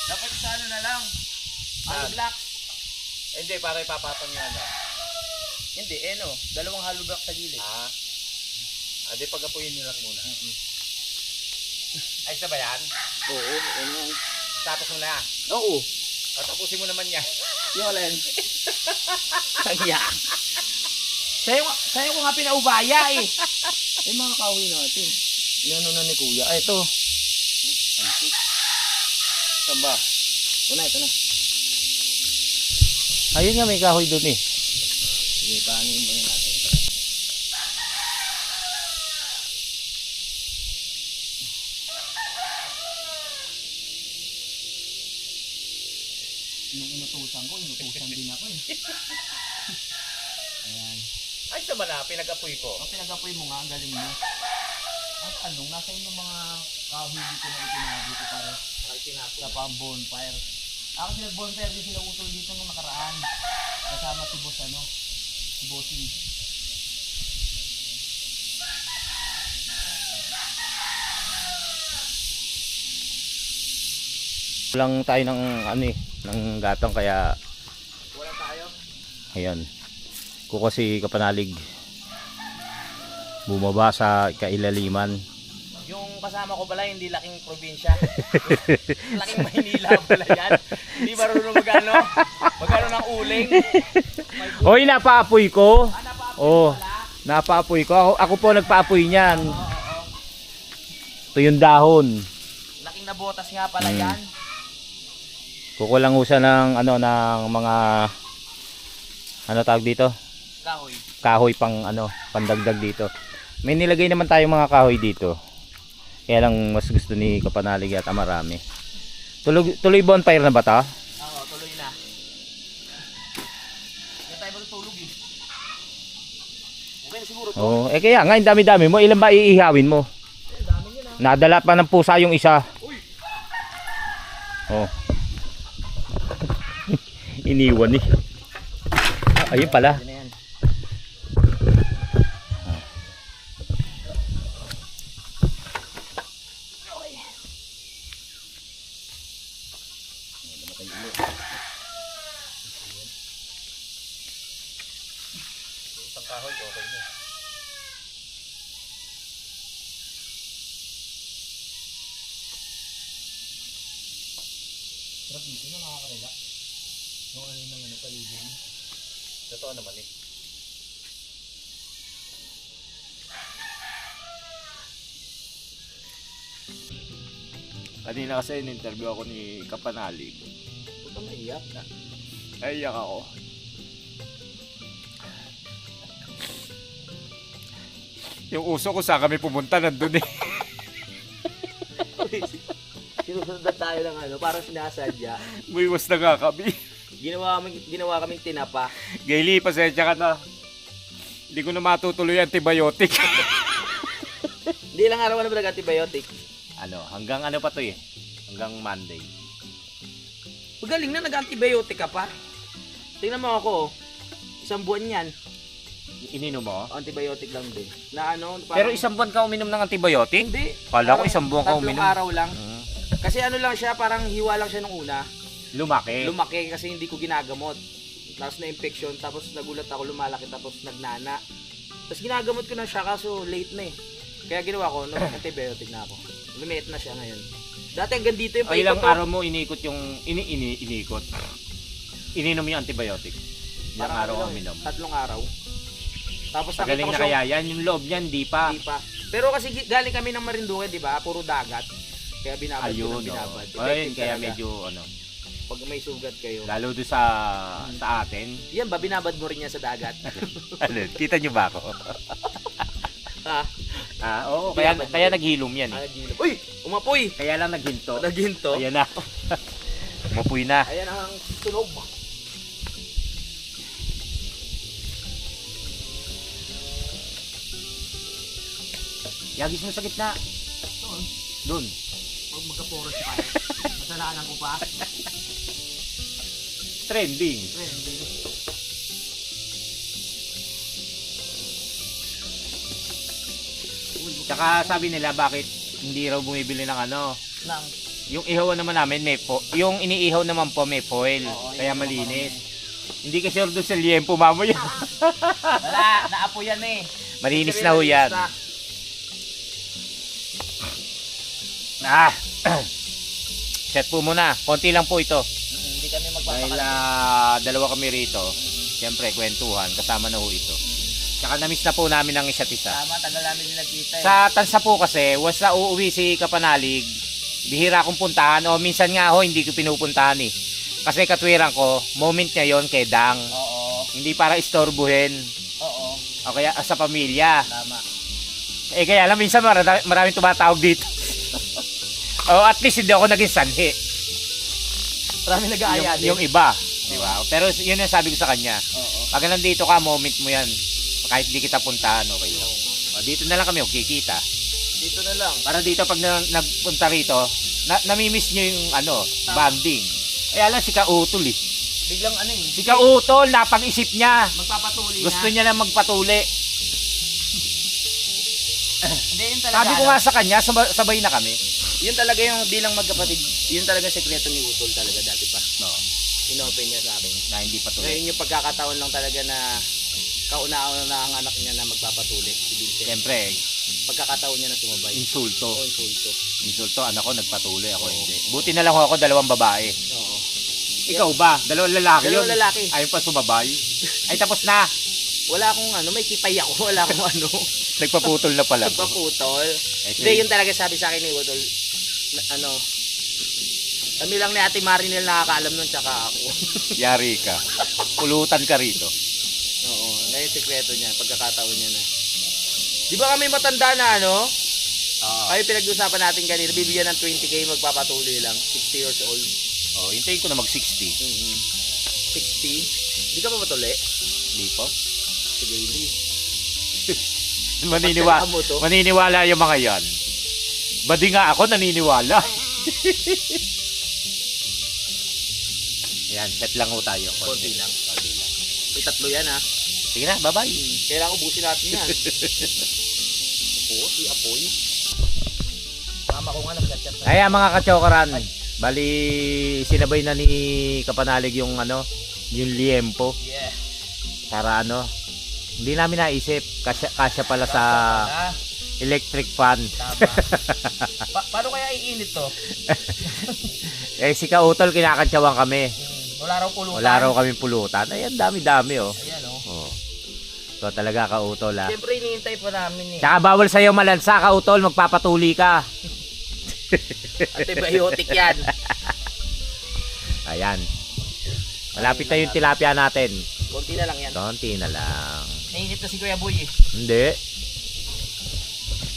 Dapat sa ano na lang. Hollow block. Hindi, para ipapatong niya ano. Hindi, no. Dalawang hollow block sa gilid. Di pag-apuyin niyo lang muna. Ay, ba yan? Oo, ano. Tapos mo na. Oo. Tapusin mo naman yan. Yung alin. Kaya. Sa'yo ko nga pinaubaya eh. Ay mga kahoy natin. Yan na ni kuya. Ay, ito. Saan ba? Ito na. Ayun nga, may kahoy doon eh. Sige, paano yung mga natin? Nung inutusan din ako eh. Ayan. Ay, sa na, pinag-apoy ko. Ang pinag-apoy mo nga, ang galing mo. Ang tanong, nasa yung mga kahoy dito na itinago ko para sa pang-bonfire. Kasi nag-bonfire din sila utol dito nung nakaraan. Kasama si boss si bossing. Walang tayo ng ng gatong kaya Wala tayo? ayun. Kuko si Kapanalig bumaba sa kailaliman. Yung kasama ko pala hindi laking probinsya. Laking Maynila pala yan. Hindi marunong magano ng uling. Hoy, napaapoy ko. Oh. Napaapoy ko. Ako po nagpaapoy niyan. Ito yung dahon. Laking nabotas nga pala yan. Kukulang ho siya ng ng mga tawag dito? Kahoy. Kahoy pang pandagdag dito. May nilagay naman tayong mga kahoy dito. Kaya lang mas gusto ni Kapanalig at marami. Tuloy bonfire na ba ta? Oo, tuloy na. Hindi tayo matutulog eh. Okay na siguro to. Oh, kaya nga, yung dami-dami mo. Ilan ba iihawin mo? Dami yun ah. Nadala pa ng pusa yung isa. Uy! Oh. Iniwan eh. Ayun pala. Yan na yan. Isang kahoy, okay mo. Sarap dito na nakakarela. Yung paligid. Totoo naman eh. Kanina kasi in-interview ako ni Kapanalig. Puta maiyak na. Naiyak ako. Yung uso ko saan kami pumunta nandun eh. Sinusunod na tayo ng parang sinasadya. Buiwas na nga kami. Ginawa kaming tinapa. Gaily, pasensya ka na. Hindi ko na matutuloy antibiotic. Hindi lang araw na nag-antibiotic. Hanggang pa to eh. Hanggang Monday. Magaling na nag-antibiotic ka pa. Tingnan mo ako. Isang buwan yan. Ininom mo? Antibiotic lang din. Na parang, Pero isang buwan ka uminom ng antibiotic? hindi. Kala ko isang buwan ka uminom. 3 araw lang. Kasi lang siya, parang hiwa lang siya nung una. Lumaki. Lumaki kasi hindi ko ginagamot. Tapos na-infection, tapos nagulat ako, lumalaki, tapos nagnana. Tapos ginagamot ko na siya, kaso late na eh. Kaya ginawa ko, antibiotic na ako. Lumiit na siya ngayon. Dati hanggang dito yung paikot. Ilang araw mo iniikot yung iniikot? Ininom yung antibiotic? Ilang araw ka uminom? 3 araw. Tapos Galing na kaya yan, yung loob niyan, di pa. Hindi pa. Pero kasi galing kami ng Marinduque, di ba? Puro dagat. Kaya binabad ko ng binabad. Ayun, kaya talaga. medyo Pag may sugat kayo. lalo doon sa atin. Yan ba, binabad mo rin yan sa dagat? Kita nyo ba ako? Oo, kaya naghilom yan eh. Uy! Umapoy! Kaya lang naghinto. Naghinto? Ayan na. Umapoy na. Ayan ang tunog. Yagis mo sa gitna. Doon. Huwag magka-forest pa. Masalanan ko pa. Trending. Uy. Tsaka sabi nila bakit hindi raw bumibili ng ano. Nang, Yung ihaw naman namin may yung iniihaw naman po may foil. Oo, Kaya yun malinis. Hindi kasi doon sa liempo mamaya. wala, naapo yan eh. Malinis na ho yan. Ah. Set po muna. Konti lang po ito. Hindi kami Dahil magpapakal. dalawa kami rito. Siyempre kwentuhan. Kasama na ho ito. Tsaka na-miss na po namin ang isa't isa. Tama, tagal namin din nagkita eh. Sa Tansa po kasi, once na uuwi si Kapanalig, bihira akong puntahan o minsan nga ho hindi ko pinupuntahan eh. Kasi katwiran ko, moment niya yon kay Dang. Oo, Hindi para istorbuhin oo, o kaya sa pamilya. tama. Eh kaya lang minsan maraming tumatawag dito. O at least hindi ako naging sanhi. Marami nag-aaya din. Yung iba, di ba? Pero yun yung sabi ko sa kanya. Oo. Pag nandito ka, moment mo yan. Kahit di kita puntahan, okay lang. O, dito na lang kami, kikita. Dito na lang. Para dito pag nagpunta rito, namimiss nyo yung ano, bonding. Eh alam si Kautol eh. Biglang ano eh. Si Kautol, napag-isip niya. Magpapatuloy Gusto na. niya na magpatuli. Hindi, yun talaga. Sabi ko nga sa kanya, sabay na kami. Yun talaga yung bilang magkapatid. Yun talaga sekreto ni Utol talaga dati pa. No, Inopen niya sa akin. na hindi patuloy. Ngayon yung pagkakataon lang talaga na kauna-una na ang anak niya na magpapatuloy. Si Vincent. Siyempre, Pagkakataon niya na sumabay. insulto. Oo, insulto. Insulto, anak ko nagpatuloy, ako hindi. Buti na lang ako, dalawang babae. Oo. Ikaw ba? Dalawang lalaki yun? Dalawang lalaki. Ayaw pa sumabay? Ay, tapos na. Wala akong ano, may kipay ako. Wala akong ano. Nagpaputol na pala. Nagpaputol. Eh, Hindi, yun talaga sabi sa akin ni Utol. Ano, kami lang ni Ate Marinel nakakaalam nun, tsaka ako. Yari ka. Pulutan ka rito. Oo, na yung sekreto niya, pagkakataon niya na. Di ba kami matanda na ano? Ay, pinag-usapan natin kanina, bibigyan ng 20k, magpapatuloy lang. 60 years old. Oh, hintayin ko na mag-60. 60? Di ka pa matuli? Hindi po. Sige, hindi. Maniniwala, Pagkakamo to. maniniwala yung mga yan. Badi nga ako naniniwala. Yan, set lang ho tayo. Konti lang. Konti lang. May tatlo yan ha. Sige na, bye-bye. Kailangan ubusin natin yan. Oo, si Apoy. Mama ko nga nag-chat na. Kaya mga kachokaran, bali sinabay na ni Kapanalig yung ano, yung liempo Yeah. para ano, hindi namin naisip kasya pala sa Ah, electric fan. tama. Paano kaya iinit to? Eh si Kautol kinakantsawan kami. Wala raw pulutan. Wala raw kaming pulutan. Ayan, dami-dami oh. Ayan oh. Oh. So talaga Kautol ah. Siyempre iniintay pa namin eh. Tsaka bawal sa'yo malansa, Kautol, magpapatuli ka. Antibiotic yan. Ayan. Malapit na yung tilapia natin. Konti na lang yan. Konti na lang. Nainip na si Kuya Boy eh. Hindi.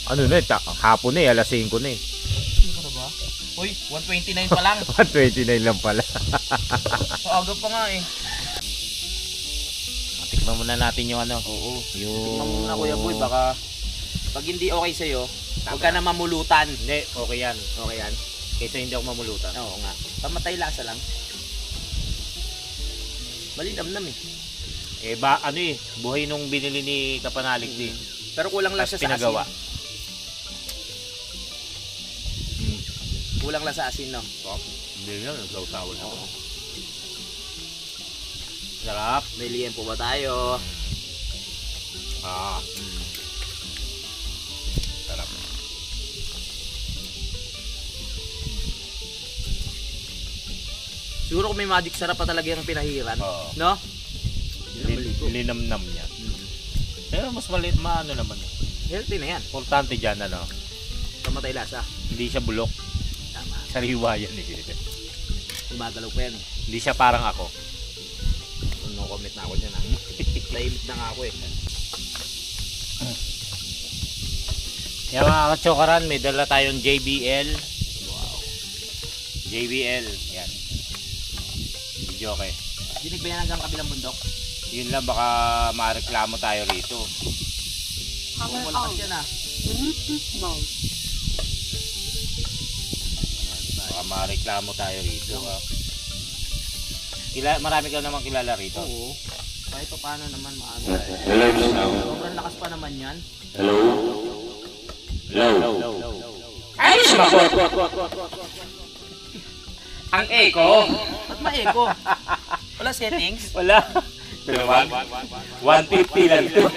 Ano na, hapon na eh, alas 5 na eh. Ano ka ba? Uy, 129 pa lang. 129 lang pala. Aga pa nga eh. Tikman muna natin yung ano. Oo. Yung... Tingnan mo muna Kuya Boy, baka pag hindi okay sa'yo, huwag ka na mamulutan. Hindi, okay yan. Okay yan? Kaysa hindi ako mamulutan. Oo nga. Pamatay lasa lang. Malinamnam eh. Eh ba, ano eh, buhay nung binili ni Kapanalig eh. Pero kulang lang Tapos siya sa pinagawa. asin. Kulang lang sa asin, no? Oh, hindi lang, nagsawsawan ako. Sarap. May liempo ba tayo? Ah. Sarap. Siguro kung may magic sarap pa talaga yung pinahiran. Oo. No? Yun ang maligo. Linamnam niya. Pero mas maliit, maano naman eh. Healthy na yan. Importante dyan, ano, Pamatay lasa. hindi siya bulok. Tama. Sariwa yan eh. Gumagalaw pa yan. Hindi siya parang ako. No comment na ako dyan ha. Tahimik na nga ako eh. Yan mga kachokaran, may dala tayong JBL. Wow. JBL. Yan. Video okay. Dinig ba yan hanggang kabilang bundok? Yun lang, baka mareklamo tayo rito. Kung malakas yan ha. Baka mareklamo tayo rito. Marami ka naman kilala rito. Oo. Kahit pa paano naman maano. Hello. Sobrang lakas pa naman yan. Hello. Ay, sumagot! Ang echo! Ba't ma-echo? Wala settings? Wala. Pero 150 lang ito.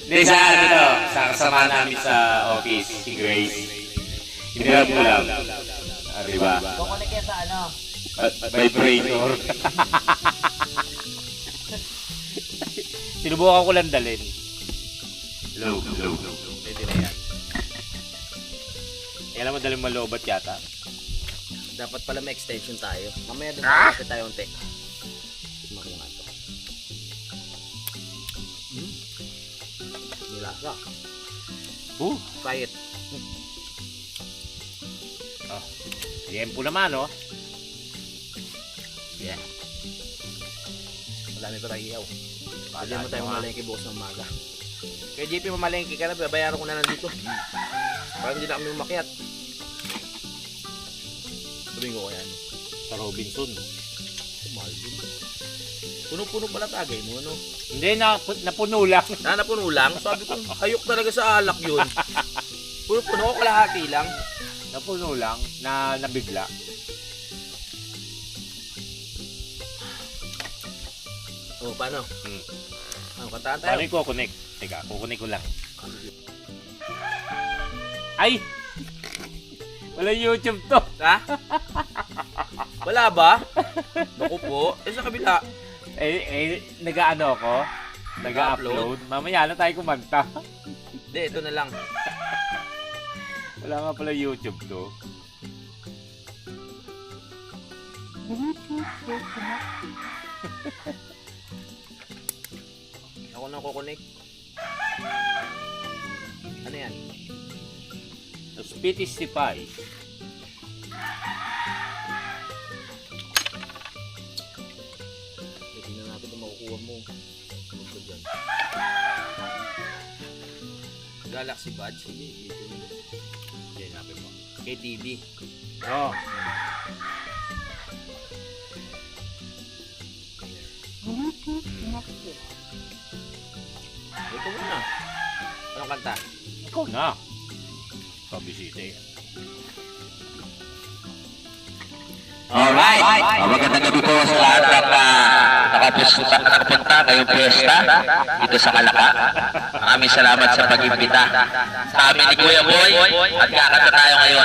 Hindi, sa ano to, sa kasama namin sa office, si Grace. Hinirap mo lang. Diba? Kukunik yan sa ano? Vibrator. Sinubukan ko lang dalhin. Low. Pwede na yan. Kailan mo dalhin malobat yata? Dapat pala may extension tayo. Mamaya doon nakapit tayo unti. Tignan nga ito. Nilasa. Try it. Tiempo naman, oh. Yeah. Madami pa tayo iyaw. Pwede mo tayo mamalengke bukas ng umaga. Kaya JP, mamalengke ka na, babayaran ko na lang dito. Para hindi na kami umakyat. Sabihin ko kaya ano? Sa Robinson. Mahal din. Puno-puno pala tagay mo, no? Hindi, napuno lang. Napuno lang? Sabi ko, hayok talaga sa alak yun. Puno-puno ko, kalahati lang. Napuno lang, nabigla. Oh, paano? Ano, kantaan tayo? Paano yung kukunik? Teka, kukunik ko lang. Ay! Wala YouTube to. Ha? Wala ba? Naku po. Sa kabila. Nag-ano ako? Nag-upload. Mamaya na tayo kumanta. Hindi, ito na lang. Wala nga pala YouTube to. Ako nang kukunik. Ano yan? Spitisify. Tingnan natin kung makukuha mo. Ano ba dyan? Galaxy Buds. Hindi. Hindi, nabi mo. KTV. Oo. Ito muna. Anong kanta? Ikaw na. Pabisita yan. Alright, magandang gabi po sa lahat ng nakapunta ngayong piyesta dito sa Kalaka. Maraming salamat sa pag-imbita sa amin ni Kuya Boy at kakanta tayo ngayon.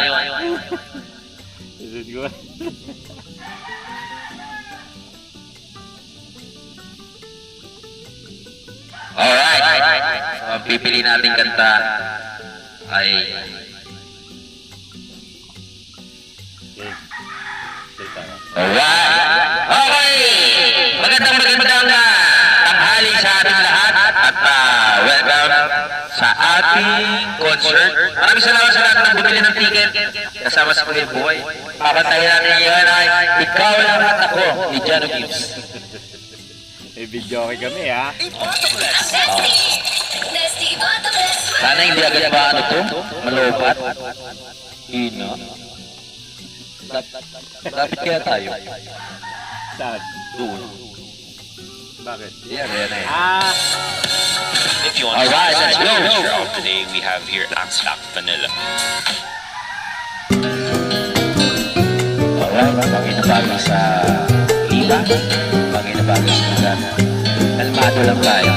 Alright, so ang pipili nating kanta ay alright, okay, magandang tanghali sa ating lahat at welcome sa ating concert. Maraming salamat sa lahat ng bumili ng ticket kasama sa Kuya Boy. Pakantahin natin ngayon ay Ikaw Lang at Ako ni Jano Gibbs. May video okay kami, ha? Sana hindi agad ba ano to? Malobat? Ina. Bakit kaya tayo? Saan? Doon. Bakit? Yan eh. If you want Alright, let's go. today we have here Axlack Vanilla. Alright, bagay na bagay sa iba. Bagay na bagay sa lugar. Kalmado lang tayo.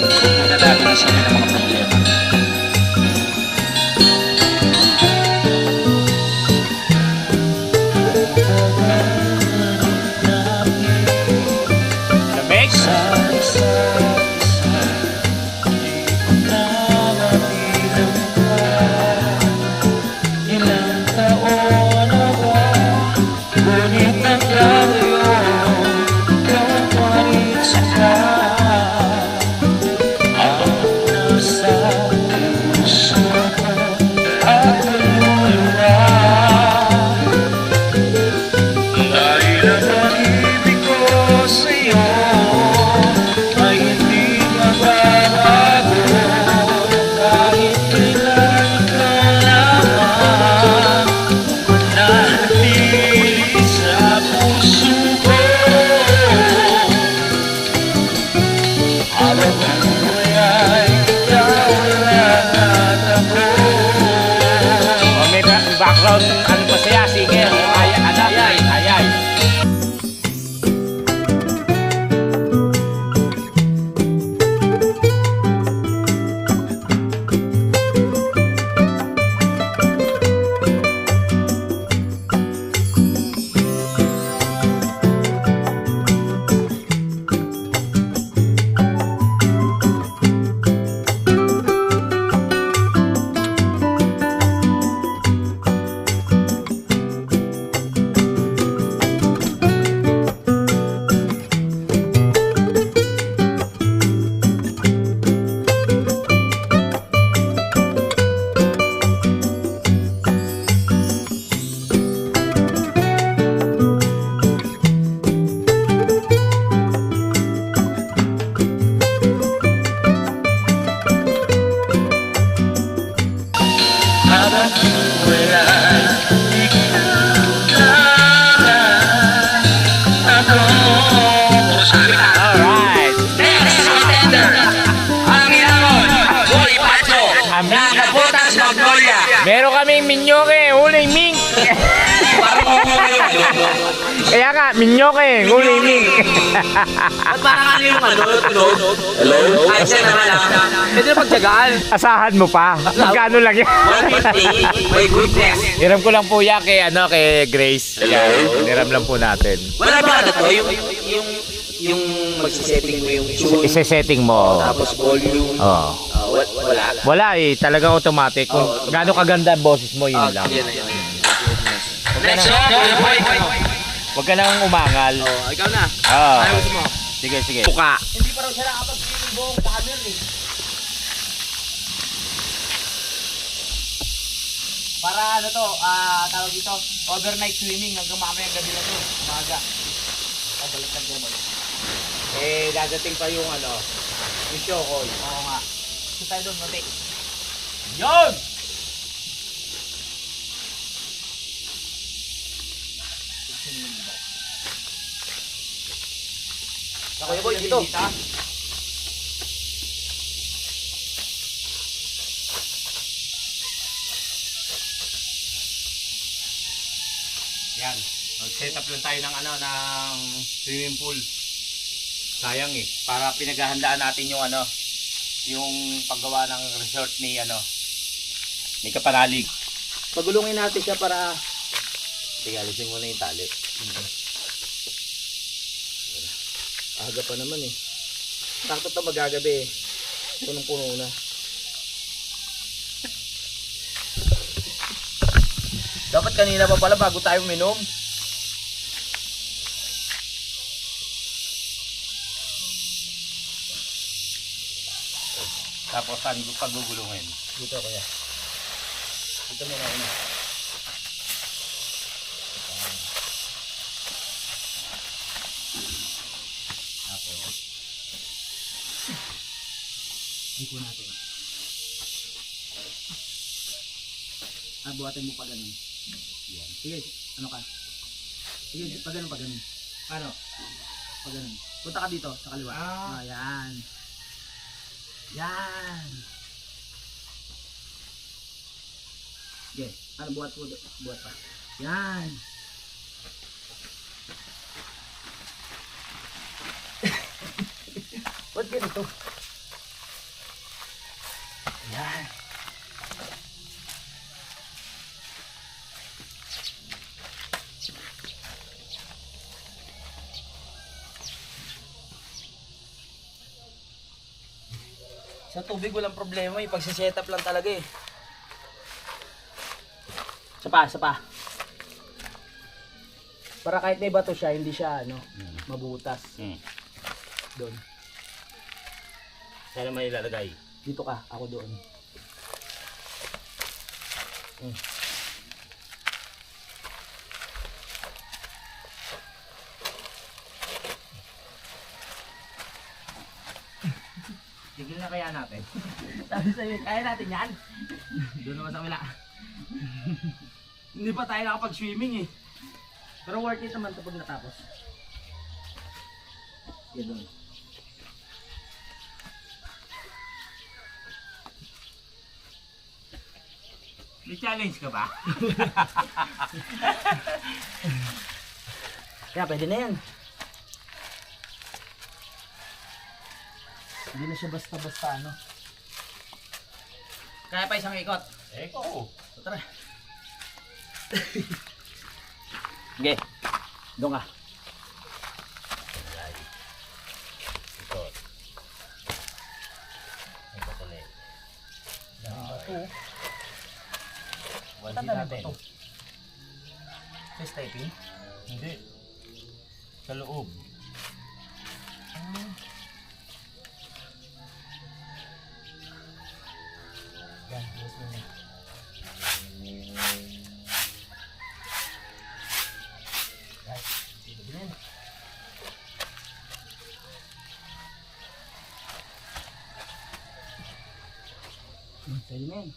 Huwag na natin isipin ng mga problema. Lamig? Ilang taon na ba? Ngunit hanggang ngayon, ikaw pa rin saka. Ang nasa puso ko at kaluluwa. Dahil ang pag-ibig ko sa'yo ay hindi mababago. Kahit kailan ikaw lamang manatili sa puso ko. Habang buhay ay ikaw lang. Kaya nga, minyok eh, nguliming. Ba't parang ano yung ano? Hello? Ay, siya naman ah. Pwede na pagtsagaan. Asahan mo pa. Magkano lang yan? 150. My goodness. Hiram ko lang po yan kay, kay Grace. Yan, hiram lang po natin. Wala ba ano to? Yung magsisetting mo yung tune. Ise-setting mo. Tapos volume. Oo. Wala. Wala eh, talagang automatic. Kung gaano kaganda ang boses mo, yun lang. Yan na yun. Next song, Kuya Boy. Huwag ka nang umangal. Ikaw na. Oo. Ano gusto mo? Sige, sige. Puka. Hindi pa raw siya nakapag-swimming buong panel eh. Para ano to, tawag dito, overnight swimming hanggang mamayang gabi na to, umaga. Balik lang ko balik. Dadating pa yung yung show call. Oo nga. Gusto tayo doon, mati. Yun! Kuya Boy, dito. Yan. Mag-set up lang tayo ng ng swimming pool. Sayang eh. Para pinaghahandaan natin yung yung paggawa ng resort ni ni Kapanalig. Pagulungin natin siya para Sige, alisin mo na yung tali. aga pa naman eh. Sakto to magagabi eh. Punong-puno na. Dapat kanina pa pala bago tayo minom. Tapos paggugulungin. Dito kuya. Dito muna una. Tapos dito natin. Buhatin mo pa ganun. Yan. Sige, ano ka? Sige, pa ganun, pa ganun. Ano? Pa ganun. Punta ka dito sa kaliwa. Yan. Yan. Sige, ano buhat pa. Yan. Ba't ganito? Yan. Sa tubig walang problema eh, pag-set up lang talaga eh. Isa pa. Para kahit may bato siya, hindi siya mabutas. Doon. Saan naman ilalagay? Dito ka, ako doon. Tigil na kaya natin. Sabi sa'yo, kaya natin yan. Doon naman sa kabila. Hindi pa tayo nakapag-swimming eh. Pero worth it naman ito pag natapos. Yan doon. May challenge ka ba? Kaya pwede na yan. Hindi na siya basta-basta Kaya pa isang ikot. Oo. Tara. Okay. Doon ka. Ikot. Ikot ulit. Bato. Wansin natin. Face typing? Hindi. Sa loob. Yan, yes mo na. Right. Dito din. Pwede na yan.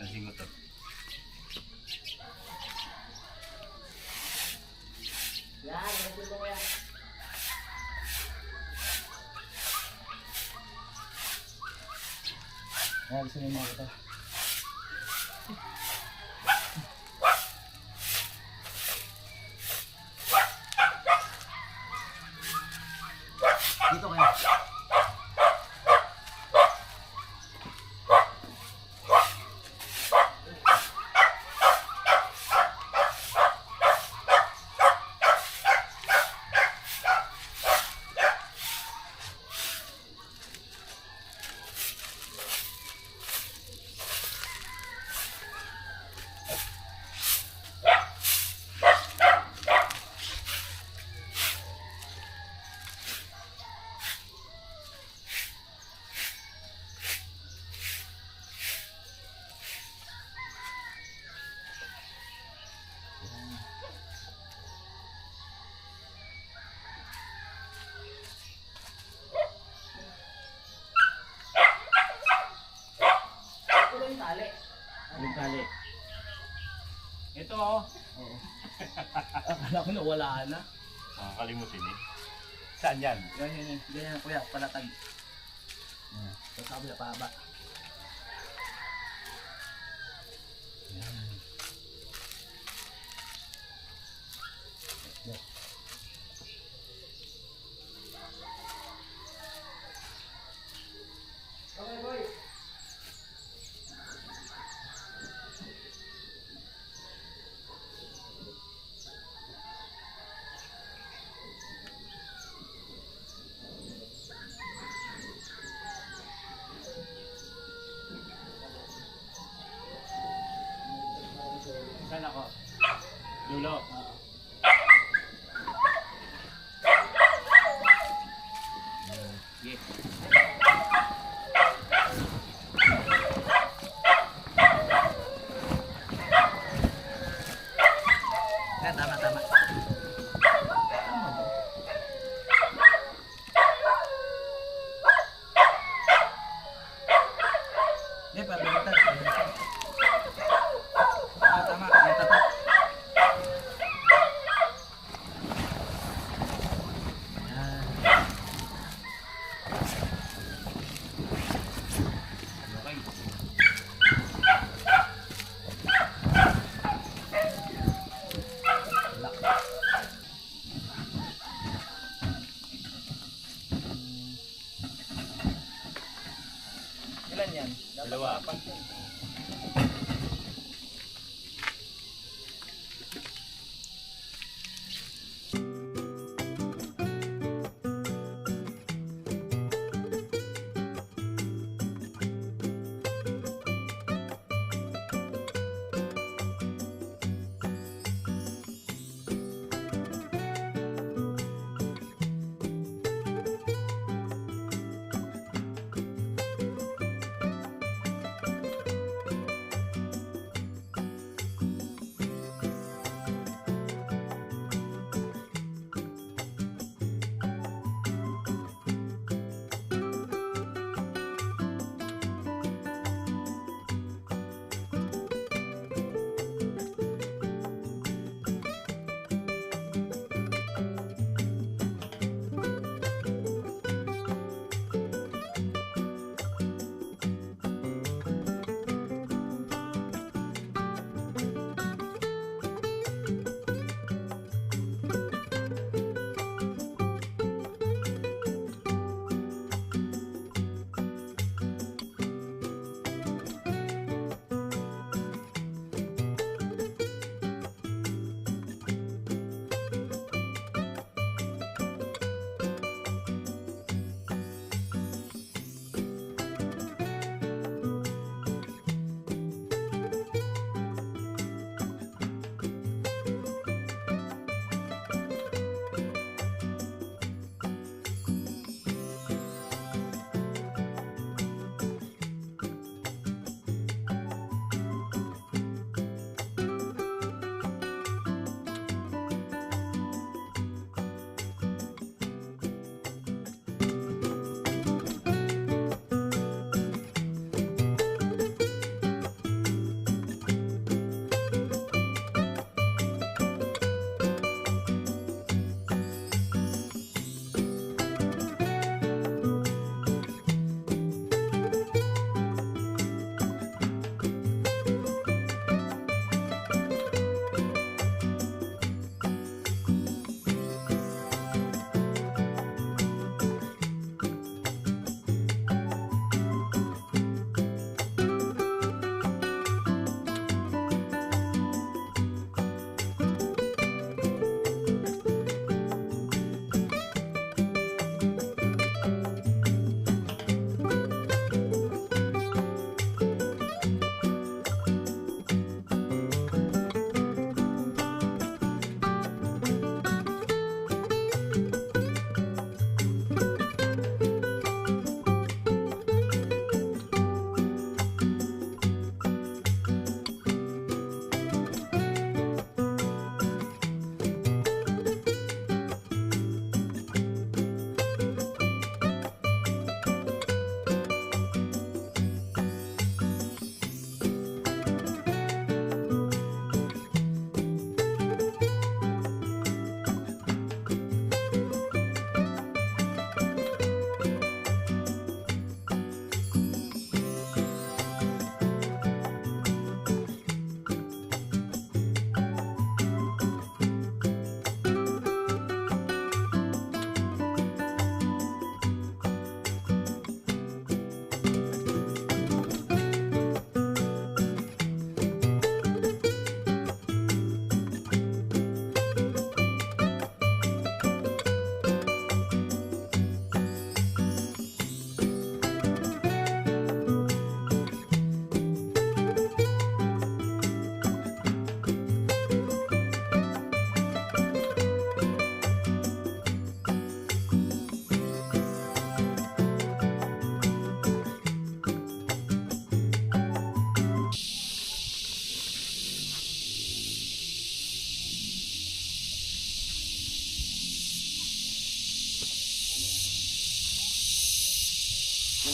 Pansin mo to. Yan, nagagod mo yan. Yan, gusto niyo mga ito. Akala ko na wala na. Makakalimutin eh. Saan yan? Ganyan, ganyan kuya, palatag. Sa kabila, pahaba. Saan ako? Dulo. Sige. Tama, tama. Tama ba? Hindi, pabaliktad. Tama. May tapat. Yan. Okay. Lock. Ilan yan? Dalawa. Dapat apat yan.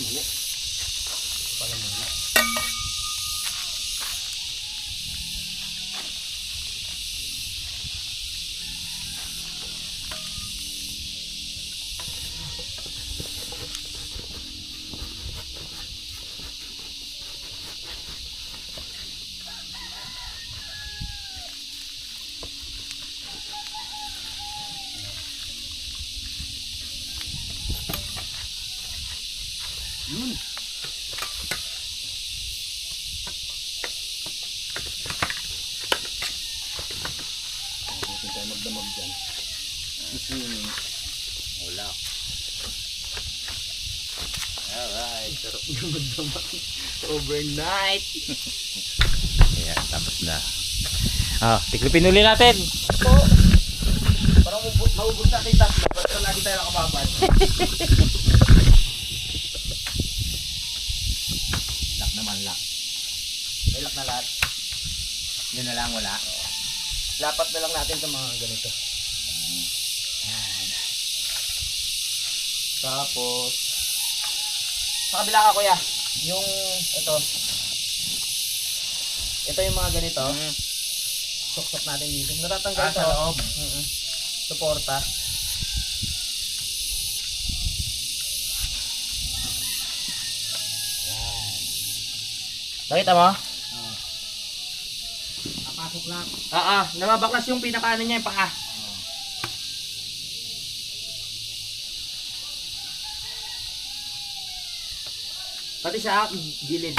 Hindi tayo magdamag dyan. Wala. Alright. Sarap na magdamag. Overnight. Ayan, tapos na. Tiklipin uli natin. Parang maubos natin yung tatlo. Basta lagi tayo nakababad. Lock naman, lock. May lock na lahat. Yun na lang, wala. Lapat na lang natin sa mga ganito. Yan. Tapos sa kabila ka kuya, yung ito yung mga ganito. Suksok natin dito. Natatanggal Sa to. loob. Suporta. Yan. Nakita mo? Napasok lang. Nababaklas yung pinakaano niya yung paa. Pati sa gilid.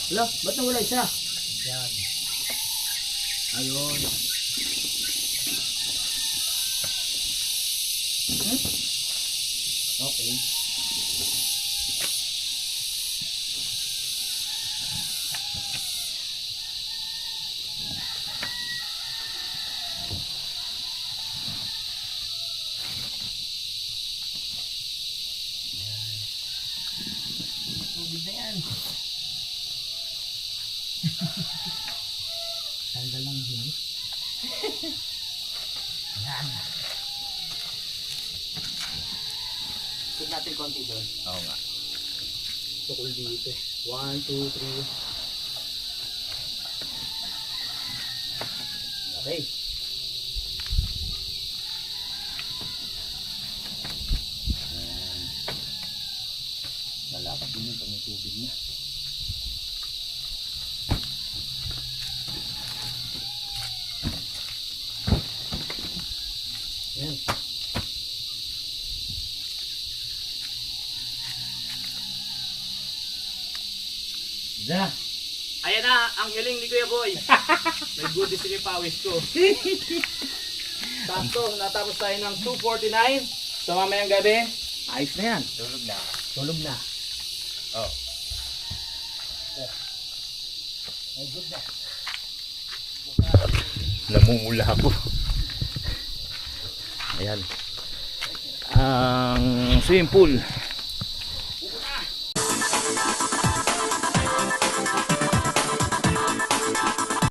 Hala, ba't nawala isa? Yan. Ayun. Okay. Tubig na yan. Tanggal lang din. Yan. Put natin konti doon. Oo nga. Tukol dito. 1, 2, 3. Okay. Malapit din yung pag may tubig na. Yan. Na. Ayan na, ang hiling ni Kuya Boy. May goodies din yung pawis ko. Sakto, natapos tayo ng 2:49. Sa mamayang gabi, ayos na yan. Tulog na. Tulog na. Oh. Ay, good na. Namumula ako. Ayan. Ang swimming pool.